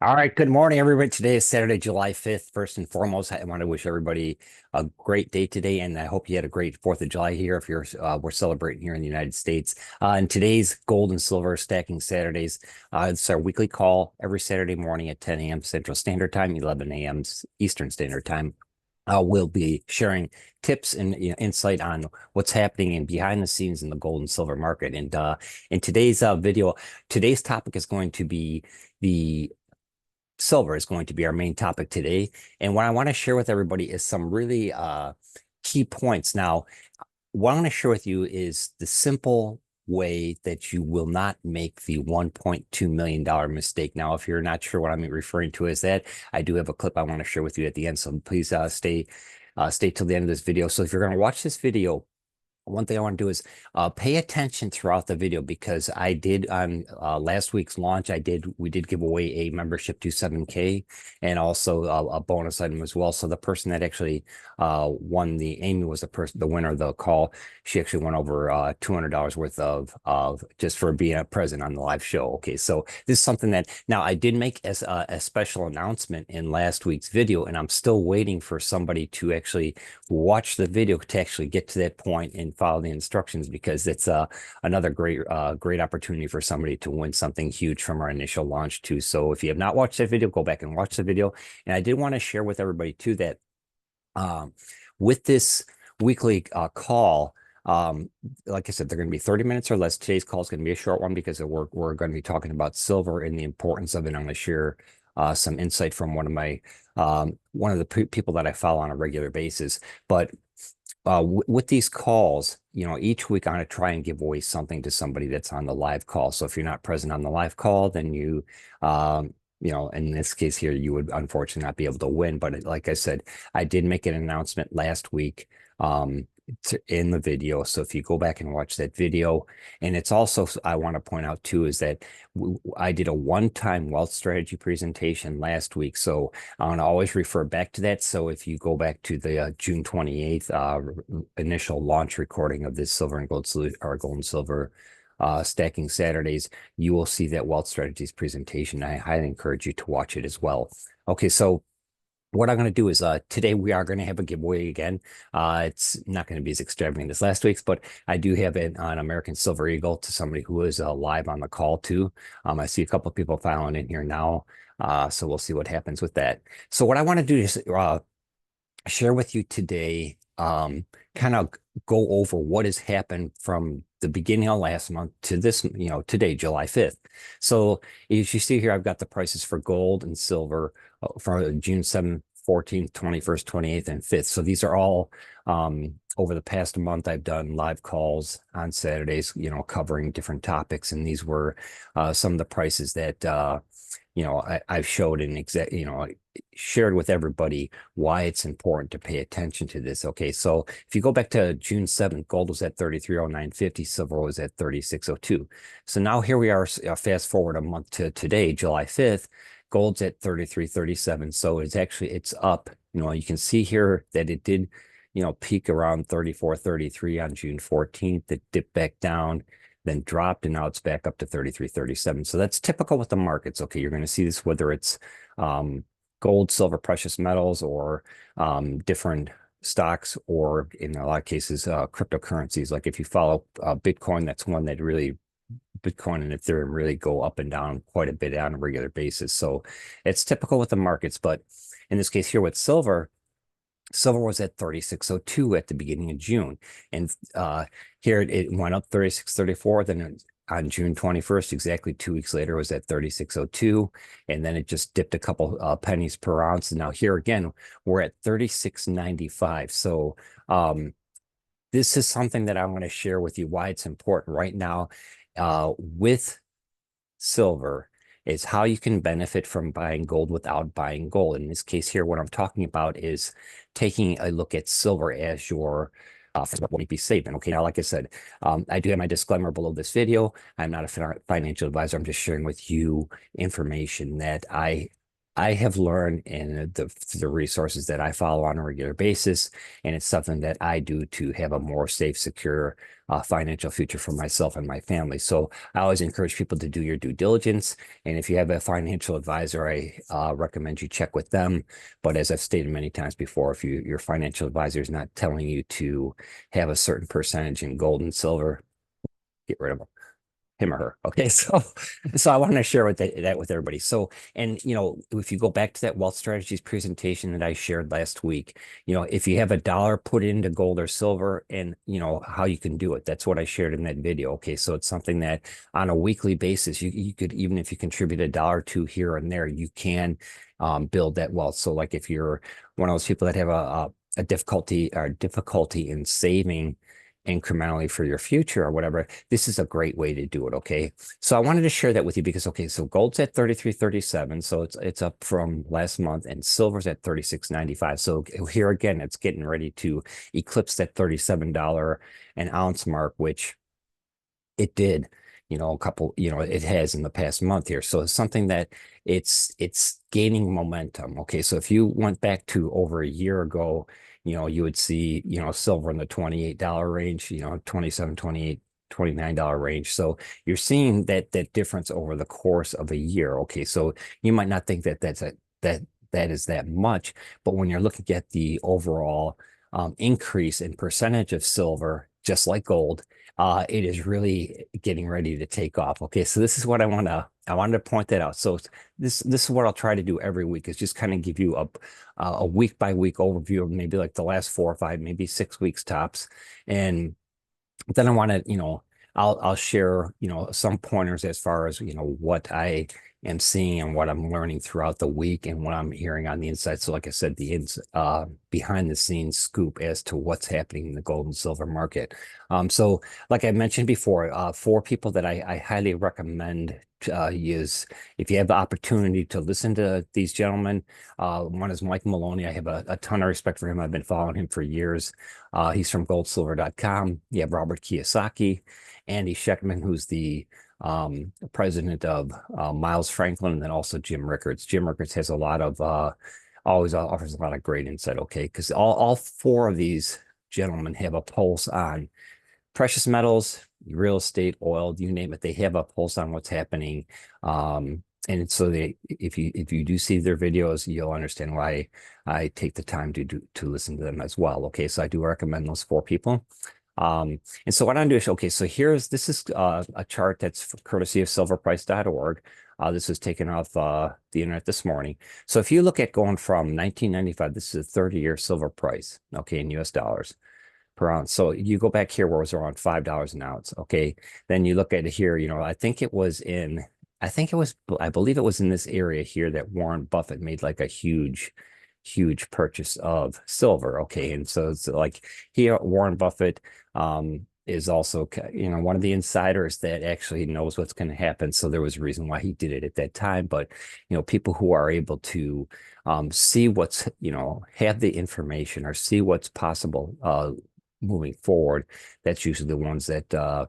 All right, good morning, everybody. Today is Saturday, July 5th. First and foremost, I want to wish everybody a great day today, and I hope you had a great 4th of July here if we're celebrating here in the United States. And today's gold and silver stacking Saturdays. It's our weekly call every Saturday morning at 10 a.m. Central Standard Time, 11 a.m. Eastern Standard Time. We'll be sharing tips and insight on what's happening in behind the scenes in the gold and silver market. And in today's video, today's topic is going to be the silver is going to be our main topic today. And what I want to share with everybody is some really key points. Now, what I want to share with you is the simple way that you will not make the $1.2 million mistake. Now, if you're not sure what I'm referring to as that, I do have a clip I want to share with you at the end. So please stay till the end of this video. So if you're going to watch this video, one thing I want to do is pay attention throughout the video, because I did on last week's launch, we did give away a membership to 7K and also a bonus item as well. So the person that actually won, Amy was the winner of the call. She actually won over $200 worth of just for being present on the live show. Okay, so this is something that now I did make as a special announcement in last week's video, and I'm still waiting for somebody to actually watch the video to actually get to that point and follow the instructions, because it's another great opportunity for somebody to win something huge from our initial launch too. So if you have not watched that video, go back and watch the video. And I did want to share with everybody too that with this weekly call, like I said, they're going to be 30 minutes or less. Today's call is going to be a short one because we're going to be talking about silver and the importance of it. I'm going to share some insight from one of the people that I follow on a regular basis. But with these calls, each week I'm going to try and give away something to somebody that's on the live call. So if you're not present on the live call, then in this case here, you would unfortunately not be able to win. But like I said, I did make an announcement last week in the video. So if you go back and watch that video, and it's also, I want to point out too, is that I did a one-time wealth strategy presentation last week. So I want to always refer back to that. So if you go back to the June 28th initial launch recording of this silver and gold or gold and silver stacking Saturdays, you will see that wealth strategies presentation. I highly encourage you to watch it as well. Okay, so what I'm going to do is today we are going to have a giveaway again. It's not going to be as extravagant as last week's, but I do have an American Silver Eagle to somebody who is live on the call too. I see a couple of people filing in here now, so we'll see what happens with that. So what I want to do is share with you today, kind of go over what has happened from the beginning of last month to this, today, July 5th. So as you see here, I've got the prices for gold and silver for June 7th, 14th, 21st, 28th, and 5th. So these are all over the past month. I've done live calls on Saturdays, covering different topics. And these were some of the prices that, I've showed and shared with everybody why it's important to pay attention to this. Okay, so if you go back to June 7th, gold was at 3309.50, silver was at 3602. So now here we are, fast forward a month to today, July 5th, gold's at 3337. So it's up. You can see here that it did, peak around 3433 on June 14th. It dipped back down, then dropped, and now it's back up to 3337. So that's typical with the markets. Okay, you're going to see this whether it's gold, silver, precious metals, or different stocks, or in a lot of cases, cryptocurrencies. Like if you follow Bitcoin, that's one that really, Bitcoin and Ethereum really go up and down quite a bit on a regular basis. So it's typical with the markets. But in this case here with silver, silver was at 3602 at the beginning of June. And here it went up 3634. Then on June 21st, exactly 2 weeks later, was at 3602. And then it just dipped a couple pennies per ounce. And now here again, we're at 3695. So this is something that I want to share with you why it's important right now with silver, is how you can benefit from buying gold without buying gold. In this case here, what I'm talking about is taking a look at silver as your what you be saving. Okay, now, like I said, I do have my disclaimer below this video. I'm not a financial advisor. I'm just sharing with you information that I I have learned in the resources that I follow on a regular basis, and it's something that I do to have a more safe, secure financial future for myself and my family. So I always encourage people to do your due diligence. And if you have a financial advisor, I recommend you check with them. But as I've stated many times before, if your financial advisor is not telling you to have a certain percentage in gold and silver, get rid of them, him or her. Okay, so I want to share that with everybody. So, and if you go back to that wealth strategies presentation that I shared last week, if you have a dollar, put into gold or silver, and how you can do it. That's what I shared in that video. Okay, so it's something that on a weekly basis, you could, even if you contribute a dollar or two here and there, you can build that wealth. So, like if you're one of those people that have a difficulty in saving incrementally for your future or whatever, this is a great way to do it. Okay. So I wanted to share that with you because, okay, so gold's at 33.37. So it's up from last month, and silver's at 36.95. So here again, it's getting ready to eclipse that $37 an ounce mark, which it did, it has in the past month here. So it's something that it's gaining momentum. Okay. So if you went back to over a year ago, you would see, silver in the $28 range, 27, 28, $29 range. So you're seeing that difference over the course of a year. Okay. So you might not think that is that much, but when you're looking at the overall increase in percentage of silver, just like gold, it is really getting ready to take off. Okay, so this is what I wanted to point that out. So this is what I'll try to do every week, is just kind of give you a week by week overview of maybe like the last 4 or 5, maybe 6 weeks tops. And then I want to, I'll share, some pointers as far as, what I am seeing and what I'm learning throughout the week and what I'm hearing on the inside. So like I said, behind the scenes scoop as to what's happening in the gold and silver market. So like I mentioned before, 4 people that I highly recommend use if you have the opportunity to listen to these gentlemen. One is Mike Maloney. I have a ton of respect for him. I've been following him for years. He's from goldsilver.com. You have Robert Kiyosaki, Andy Schechtman, who's the president of Miles Franklin, and then also Jim Rickards. Jim Rickards has a lot of always offers a lot of great insight. Okay, because all 4 of these gentlemen have a pulse on precious metals, real estate, oil, you name it. They have a pulse on what's happening. And so if you do see their videos, you'll understand why I take the time to listen to them as well. Okay, so I do recommend those 4 people. And so what I'm doing is, okay, so this is a chart that's courtesy of silverprice.org. This was taken off the internet this morning. So if you look at going from 1995, this is a 30-year silver price, okay, in US dollars per ounce. So you go back here where it was around $5 an ounce. Okay. Then you look at it here, I believe it was in this area here that Warren Buffett made like a huge purchase of silver. Okay. And so it's like here, Warren Buffett is also, one of the insiders that actually knows what's going to happen. So there was a reason why he did it at that time. But, people who are able to see what's, have the information or see what's possible moving forward, that's usually the ones that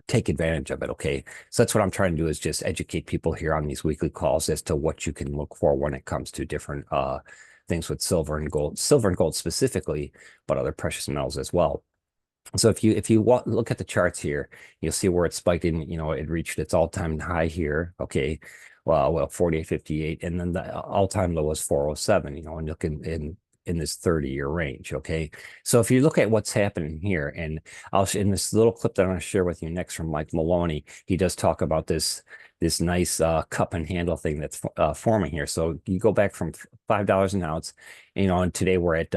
take advantage of it. Okay. So that's what I'm trying to do, is just educate people here on these weekly calls as to what you can look for when it comes to different things with silver and gold specifically, but other precious metals as well. So if you look at the charts here, you'll see where it spiked in, it reached its all-time high here. Okay. Well, 48.58, and then the all-time low was 407, and look in this 30-year range. Okay. So if you look at what's happening here, and in this little clip that I'm going to share with you next from Mike Maloney, he does talk about this nice cup and handle thing that's forming here. So you go back from $5 an ounce, and today we're at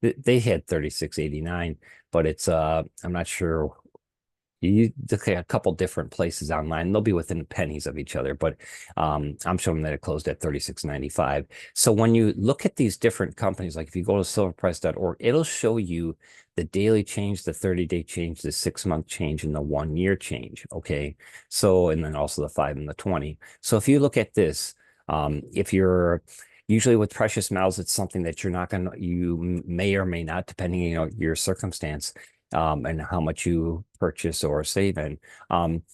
they had 36.89, but it's I'm not sure. You look at a couple different places online, they'll be within pennies of each other, but I'm showing that it closed at 36.95. So when you look at these different companies, like if you go to silverprice.org, it'll show you the daily change, the 30-day change, the 6-month change, and the 1-year change. Okay. So, and then also the 5 and the 20. So if you look at this, if you're usually with precious metals, it's something that you may or may not, depending, your circumstance, and how much you purchase or save in.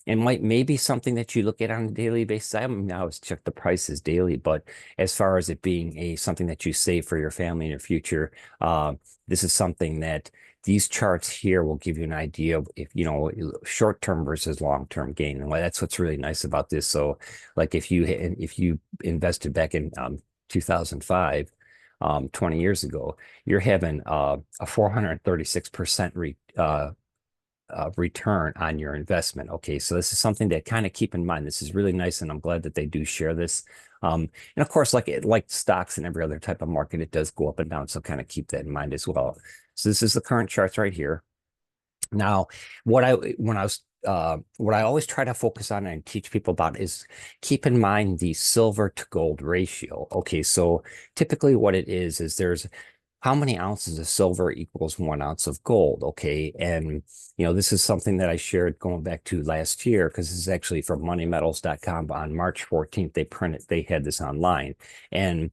It might maybe something that you look at on a daily basis. I mean, I always check the prices daily, but as far as it being a something that you save for your family in your future, this is something that these charts here will give you an idea of if you know short-term versus long-term gain. And that's what's really nice about this. So, like if you invested back in 2005, 20 years ago, you're having a 436% return on your investment. Okay, so this is something that kind of keep in mind. This is really nice, and I'm glad that they do share this. And of course, like stocks and every other type of market, it does go up and down. So kind of keep that in mind as well. So this is the current charts right here. Now, what I always try to focus on and teach people about is keep in mind the silver to gold ratio. Okay, so typically what it is there's how many ounces of silver equals 1 ounce of gold. Okay, and this is something that I shared going back to last year because this is actually from moneymetals.com on March 14th. They had this online, and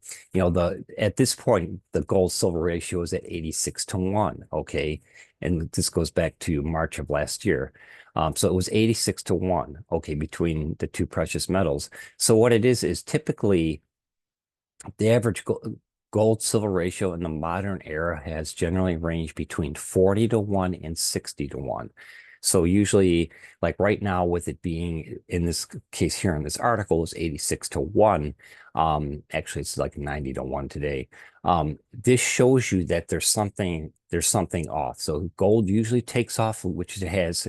at this point the gold silver ratio is at 86 to 1. Okay, and this goes back to March of last year. So it was 86 to 1, okay, between the two precious metals. So what it is typically the average gold silver ratio in the modern era has generally ranged between 40 to 1 and 60 to 1. So usually, like right now, with it being in this case here in this article is 86 to 1. Actually, it's like 90 to 1 today. This shows you that there's something off. So gold usually takes off, which it has,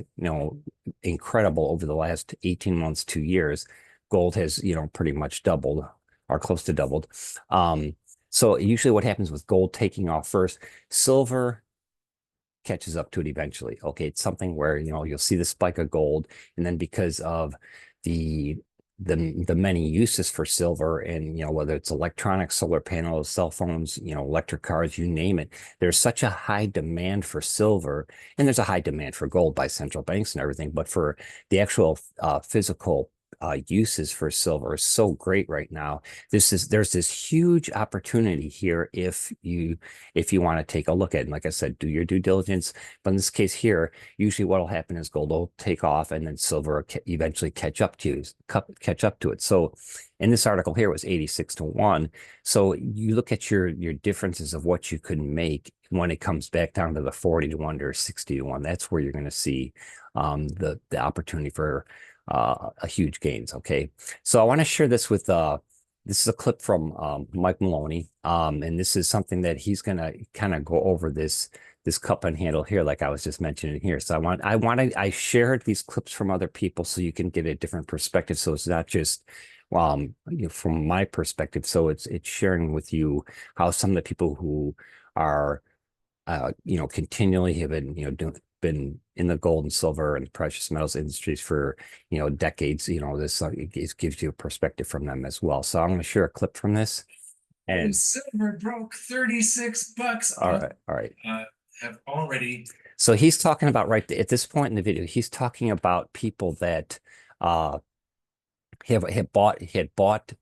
incredible over the last 18 months, 2 years. Gold has, pretty much doubled or close to doubled. So usually what happens with gold taking off first, silver catches up to it eventually. Okay, it's something where you'll see the spike of gold, and then because of the the many uses for silver, and whether it's electronics, solar panels, cell phones, electric cars, you name it, there's such a high demand for silver, and there's a high demand for gold by central banks and everything, but for the actual physical uses for silver is so great right now. There's this huge opportunity here if you want to take a look at it. And like I said, do your due diligence. But in this case here, usually what will happen is gold will take off and then silver will eventually catch up to it. So in this article here, it was 86 to 1. So you look at your differences of what you could make when it comes back down to the 40 to 1 or 60 to 1. That's where you're going to see the opportunity for a huge gains. Okay, so I want to share this with this is a clip from Mike Maloney, and this is something that he's gonna kind of go over this cup and handle here, like I was just mentioning here. So I shared these clips from other people so you can get a different perspective. So it's not just from my perspective. So it's sharing with you how some of the people who are continually have been, been in the gold and silver and precious metals industries for, decades. This it gives you a perspective from them as well. So I'm going to share a clip from this. And silver broke $36. All right. Have already. So he's talking about right at this point in the video, he's talking about people that had bought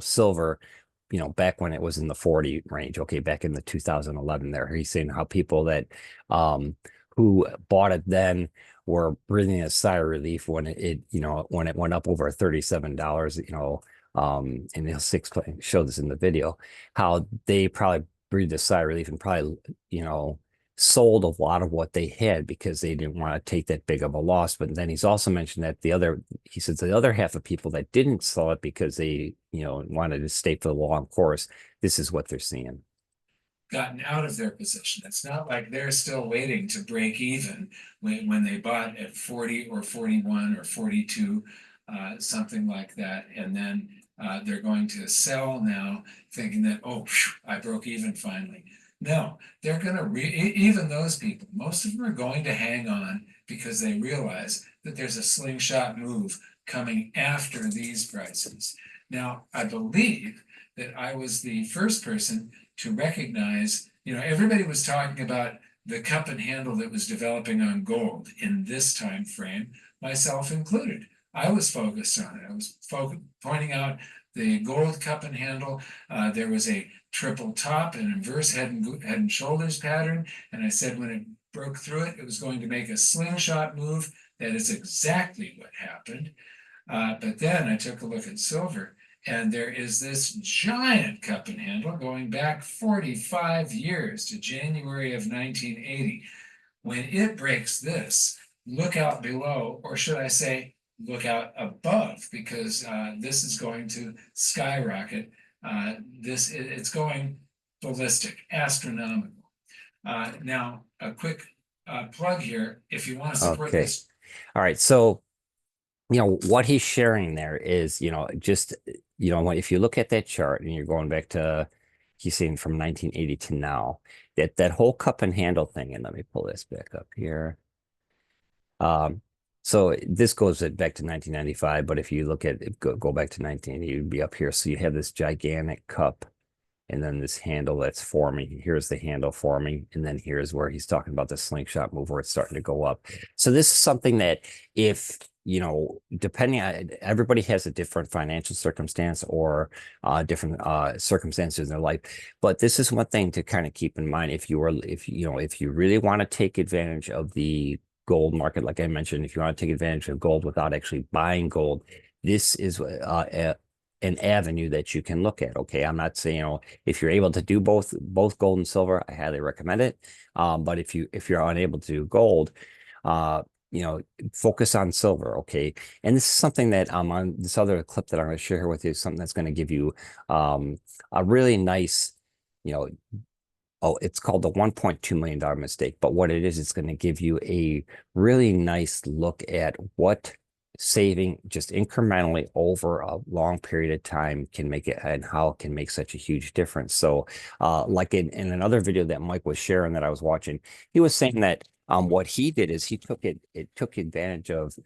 silver back when it was in the 40 range. Okay, back in the 2011 there. He's saying how people that who bought it then were breathing a sigh of relief when when it went up over $37, and he'll show this in the video, how they probably breathed a sigh of relief and probably, sold a lot of what they had because they didn't want to take that big of a loss. But then he's also mentioned that he says the other half of people that didn't sell it because they, wanted to stay for the long course, this is what they're seeing. Gotten out of their position. It's not like they're still waiting to break even when they bought at 40 or 41 or 42, something like that. And then they're going to sell now thinking that, oh, I broke even finally. No, they're going to, even those people, most of them are going to hang on because they realize that there's a slingshot move coming after these prices. Now, I believe that I was the first person to recognize, everybody was talking about the cup and handle that was developing on gold in this time frame, myself included. I was focused on it. I was pointing out the gold cup and handle. There was a triple top and inverse head and shoulders pattern. And I said when it broke through it. It was going to make a slingshot move. That is exactly what happened. But then I took a look at silver, and there is this giant cup and handle going back 45 years to January of 1980. When it breaks this, look out below, or should I say, look out above, because this is going to skyrocket. It's going ballistic, astronomical. Now, a quick plug here, if you want to support Okay. this. All right. So, what he's sharing there is, just, if you look at that chart and you're going back to, he's saying from 1980 to now, that whole cup and handle thing, and let me pull this back up here. So this goes back to 1995, but if you look at it, go back to 1980, you'd be up here. So you have this gigantic cup and then this handle that's forming. Here's the handle forming, and then here's where he's talking about the slingshot move where it's starting to go up. So this is something that if, depending on, everybody has a different financial circumstance or different circumstances in their life, but this is one thing to kind of keep in mind. If you really want to take advantage of the gold market, like I mentioned, if you want to take advantage of gold without actually buying gold, this is an avenue that you can look at. Okay, I'm not saying, if you're able to do both gold and silver, I highly recommend it. But if you're unable to do gold, uh, focus on silver. Okay, and this is something that on this other clip that I'm going to share here with you, something that's going to give you a really nice, you know. Oh, it's called the $1.2 million mistake. But what it is, it's going to give you a really nice look at what saving just incrementally over a long period of time can make it, and how it can make such a huge difference. So like in another video that Mike was sharing that I was watching, he was saying that what he did is he took advantage of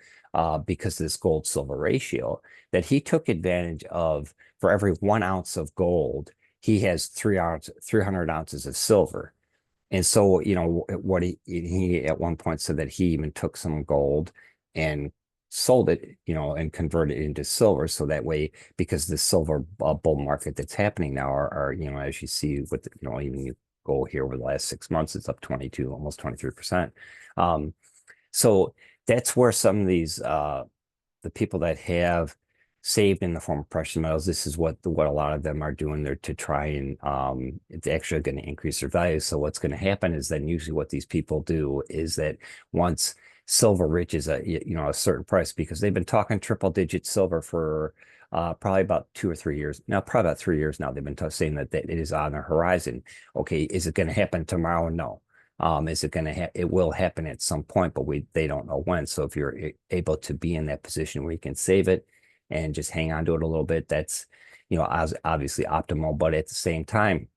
because of this gold silver ratio, that he took advantage of, for every 1 ounce of gold, he has 300 ounces of silver. And so, what he at one point said that he even took some gold and sold it, and converted it into silver. So that way, because the silver bull market that's happening now are, as you see with, even you go here over the last 6 months, it's up 22, almost 23%. So that's where some of these, the people that have saved in the form of precious metals, this is what a lot of them are doing there to try and it's actually going to increase their value. So what's going to happen is then usually what these people do is that once silver reaches a certain price, because they've been talking triple digit silver for probably about 2 or 3 years now, probably about 3 years now, they've been saying that it is on the horizon. Okay, is it going to happen tomorrow? No. Is it going to it will happen at some point, but they don't know when. So if you're able to be in that position where you can save it and just hang on to it a little bit, that's, obviously optimal. But at the same time,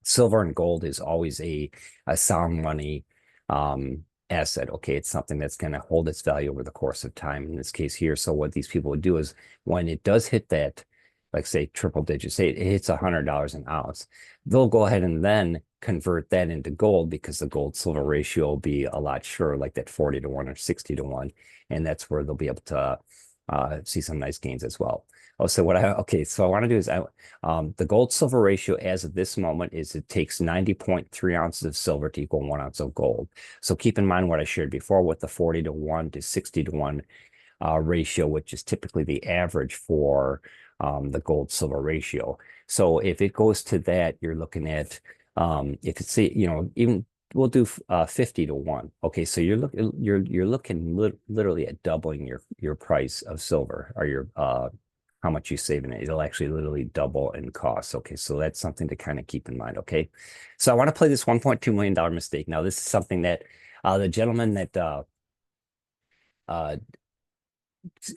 silver and gold is always a sound money asset. Okay, it's something that's going to hold its value over the course of time in this case here. So what these people would do is when it does hit that, like say triple digits, say it hits $100 an ounce, they'll go ahead and then convert that into gold, because the gold silver ratio will be a lot surer, like that 40 to 1 or 60 to 1. And that's where they'll be able to see some nice gains as well. Oh, so so I want to do is the gold silver ratio as of this moment is it takes 90.3 ounces of silver to equal 1 ounce of gold. So keep in mind what I shared before with the 40 to 1 to 60 to 1 ratio, which is typically the average for the gold silver ratio. So if it goes to that, you're looking at if it's, even we'll do 50 to 1. Okay, so you're looking literally at doubling your price of silver, or your how much you save in it. It'll actually literally double in cost. Okay, so that's something to kind of keep in mind. Okay, so I want to play this $1.2 million mistake. Now, this is something that the gentleman that uh,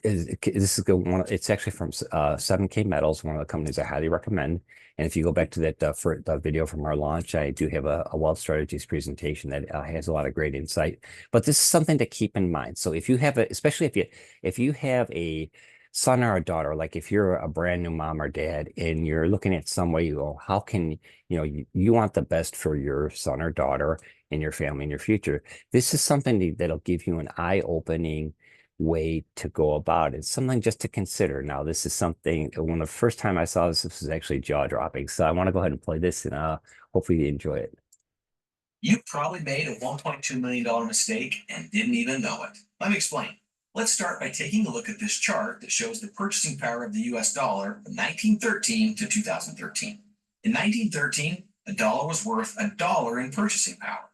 this is good one. It's actually from 7K Metals, one of the companies I highly recommend. And if you go back to that for the video from our launch, I do have a wealth strategies presentation that has a lot of great insight. But this is something to keep in mind. So if you have especially if you have a son or a daughter, like if you're a brand new mom or dad and you're looking at some way, you go, how can you want the best for your son or daughter and your family in your future. This is something that'll give you an eye-opening way to go about it. Something just to consider. Now, this is something, when the first time I saw this was actually jaw-dropping. So I want to go ahead and play this, and hopefully you enjoy it. You probably made a $1.2 million mistake and didn't even know it. Let me explain. Let's start by taking a look at this chart that shows the purchasing power of the US dollar from 1913 to 2013. In 1913, a dollar was worth a dollar in purchasing power.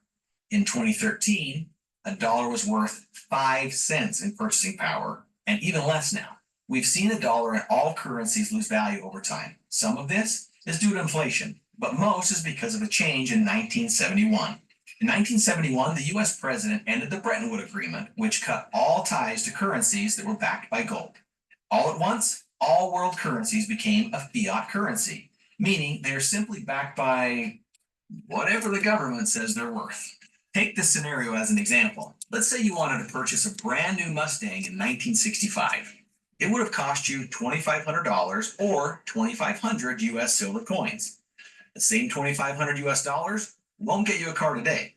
In 2013, a dollar was worth 5 cents in purchasing power, and even less now. We've seen a dollar in all currencies lose value over time. Some of this is due to inflation, but most is because of a change in 1971. In 1971, the US president ended the Bretton Woods Agreement, which cut all ties to currencies that were backed by gold. All at once, all world currencies became a fiat currency, meaning they're simply backed by whatever the government says they're worth. Take this scenario as an example. Let's say you wanted to purchase a brand new Mustang in 1965. It would have cost you $2,500 or 2,500 US silver coins. The same 2,500 US dollars won't get you a car today,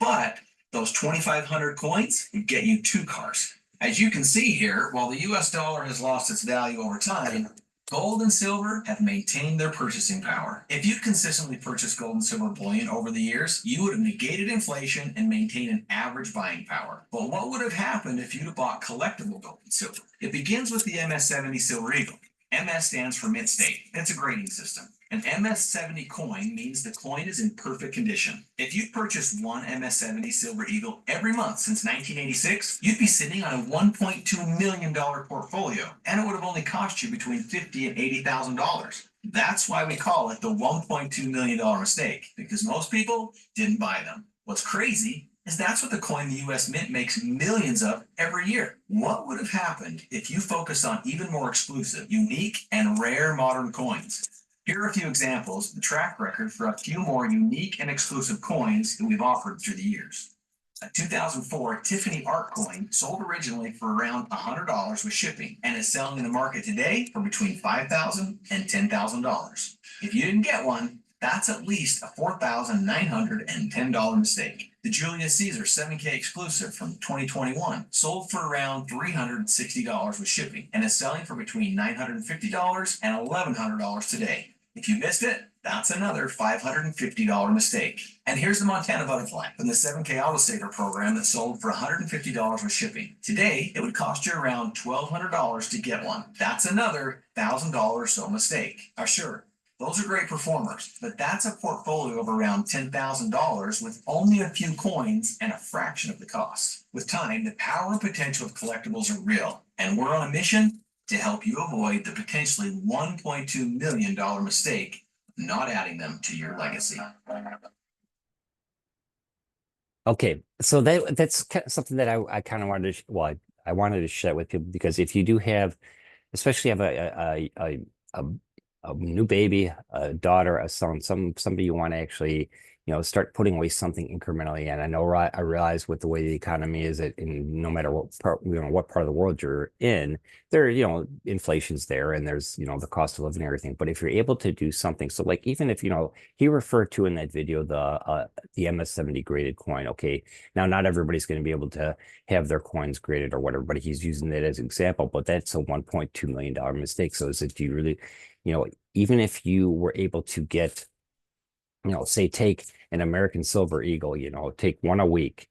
but those 2,500 coins would get you two cars. As you can see here, while the US dollar has lost its value over time, gold and silver have maintained their purchasing power. If you'd consistently purchased gold and silver bullion over the years, you would have negated inflation and maintained an average buying power. But what would have happened if you'd have bought collectible gold and silver? It begins with the MS-70 Silver Eagle. MS stands for mint state. It's a grading system. An MS-70 coin means the coin is in perfect condition. If you'd purchased one MS-70 Silver Eagle every month since 1986, you'd be sitting on a $1.2 million portfolio, and it would have only cost you between $50,000 and $80,000. That's why we call it the $1.2 million mistake, because most people didn't buy them. What's crazy is that's what the coin the US Mint makes millions of every year. What would have happened if you focused on even more exclusive, unique, and rare modern coins? Here are a few examples, the track record for a few more unique and exclusive coins that we've offered through the years. A 2004 Tiffany art coin sold originally for around $100 with shipping and is selling in the market today for between $5,000 and $10,000. If you didn't get one, that's at least a $4,910 mistake. The Julius Caesar 7K exclusive from 2021 sold for around $360 with shipping and is selling for between $950 and $1,100 today. If you missed it, that's another $550 mistake. And here's the Montana Butterfly from the 7K Auto Saver program that sold for $150 with shipping. Today, it would cost you around $1,200 to get one. That's another $1,000 or so mistake. Sure, those are great performers, but that's a portfolio of around $10,000 with only a few coins and a fraction of the cost. With time, the power and potential of collectibles are real, and we're on a mission to help you avoid the potentially $1.2 million mistake of not adding them to your legacy. Okay, so that's something that I kind of wanted to, I wanted to share with people because if you do have, especially have a new baby, a daughter, a son, somebody you want to actually, start putting away something incrementally. And I know I realize with the way the economy is, that in no matter what part, what part of the world you're in, there, inflation's there, and there's, the cost of living and everything. But if you're able to do something, so like even if he referred to in that video the MS-70 graded coin. Okay, now not everybody's going to be able to have their coins graded or whatever, but he's using that as an example. But that's a $1.2 million mistake. So is it, do you really, even if you were able to get, say take an American Silver Eagle, take one a week,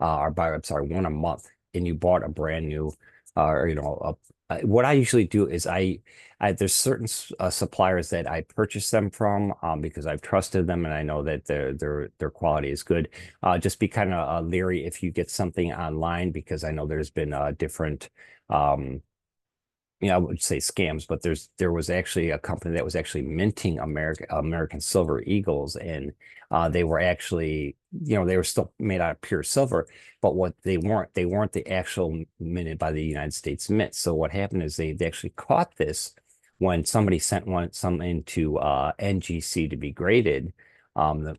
I'm sorry, one a month, and you bought a brand new, what I usually do is there's certain suppliers that I purchase them from because I've trusted them and I know that their quality is good. Just be kind of leery if you get something online, because I know there's been different I would say scams, but there was actually a company that was actually minting American Silver Eagles, and they were actually, they were still made out of pure silver, but what they weren't the actual minted by the United States Mint. So what happened is they actually caught this when somebody sent some into NGC to be graded, the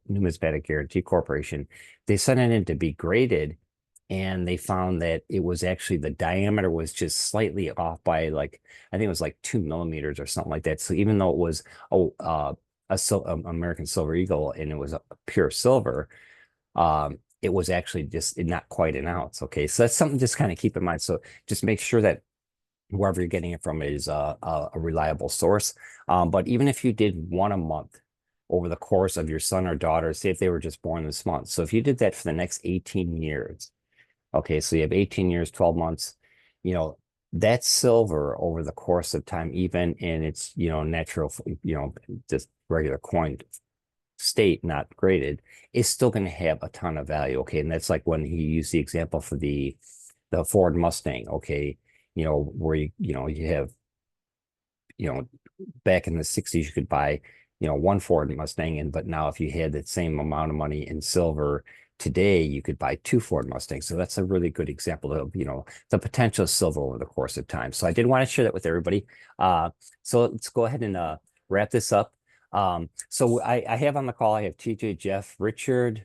Numismatic Guarantee Corporation. They sent it in to be graded, and they found that it was actually, the diameter was just slightly off by, like, I think it was like 2 millimeters or something like that. So even though it was American Silver Eagle and it was a pure silver, it was actually just not quite an ounce. Okay, so that's something just kind of keep in mind. So just make sure that wherever you're getting it from is a reliable source. But even if you did one a month, over the course of your son or daughter, say if they were just born this month. So if you did that for the next 18 years, okay, so you have 18 years, 12 months, you know, that silver over the course of time, even in its, natural, just regular coin state, not graded, is still going to have a ton of value. Okay. And that's like when he used the example for the Ford Mustang. Okay. Where you have, back in the 60s, you could buy, one Ford Mustang, but now if you had that same amount of money in silver today, you could buy two Ford Mustangs. So that's a really good example of, the potential of silver over the course of time. So I did want to share that with everybody. So let's go ahead and wrap this up. So I have on the call, I have TJ, Jeff, Richard,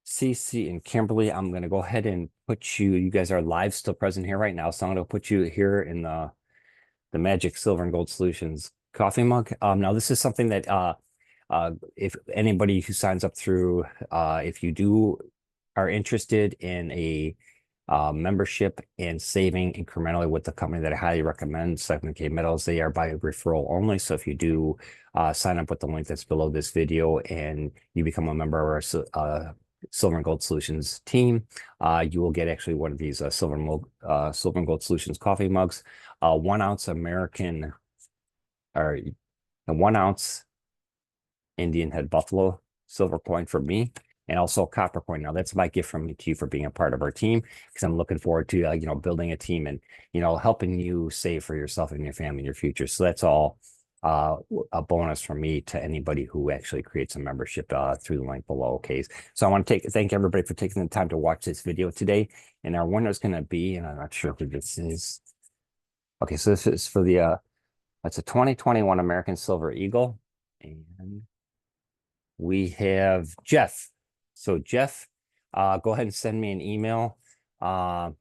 CC, and Kimberly. I'm going to go ahead and put you guys are live, still present here right now. So I'm going to put you here in the Magic Silver and Gold Solutions coffee mug. Now this is something that if anybody who signs up through, if you are interested in a membership and saving incrementally with the company that I highly recommend, 7K Metals, they are by referral only. So if you do sign up with the link that's below this video and you become a member of our Silver and Gold Solutions team, you will get actually one of these Silver and Gold Solutions coffee mugs, 1 ounce American or a 1 ounce Indian head buffalo silver coin for me, and also a copper coin. Now that's my gift from me to you for being a part of our team, because I'm looking forward to building a team and helping you save for yourself and your family in your future. So that's all a bonus from me to anybody who actually creates a membership through the link below. Okay, so I want to thank everybody for taking the time to watch this video today. And our winner is going to be, and I'm not sure who this is. Okay, so this is for that's a 2021 American Silver Eagle, and we have Jeff. So Jeff, go ahead and send me an email. Go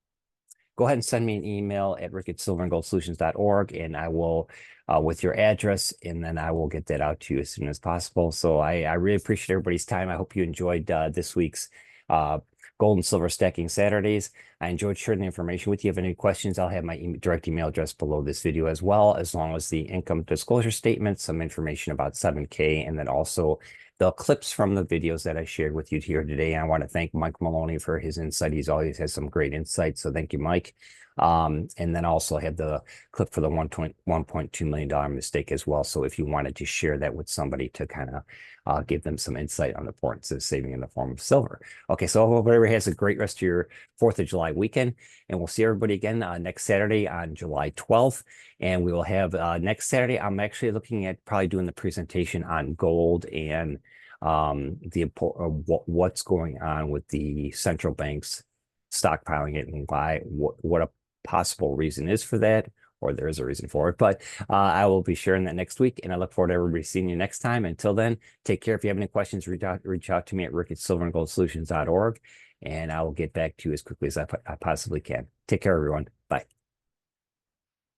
ahead and send me an email at rick@silverandgoldsolutions.org, and I will, with your address, and then I will get that out to you as soon as possible. So I really appreciate everybody's time. I hope you enjoyed this week's Gold and Silver Stacking Saturdays. I enjoyed sharing the information with you. If you have any questions, I'll have my direct email address below this video as well, as long as the income disclosure statement, some information about 7K, and then also the clips from the videos that I shared with you here today. I want to thank Mike Maloney for his insight. He's always has some great insights. So thank you, Mike. And then also have the clip for the $1.2 million mistake as well. So if you wanted to share that with somebody to kind of give them some insight on the importance of saving in the form of silver. Okay, so I hope everybody has a great rest of your 4th of July weekend. And we'll see everybody again next Saturday on July 12th. And we will have next Saturday, I'm actually looking at probably doing the presentation on gold and what's going on with the central banks stockpiling it, and what a possible reason is for that, or there is a reason for it. But I will be sharing that next week, and I look forward to everybody seeing you next time. Until then, take care. If you have any questions, reach out to me at rick@silverandgoldsolutions.org, and I will get back to you as quickly as I possibly can. Take care, everyone.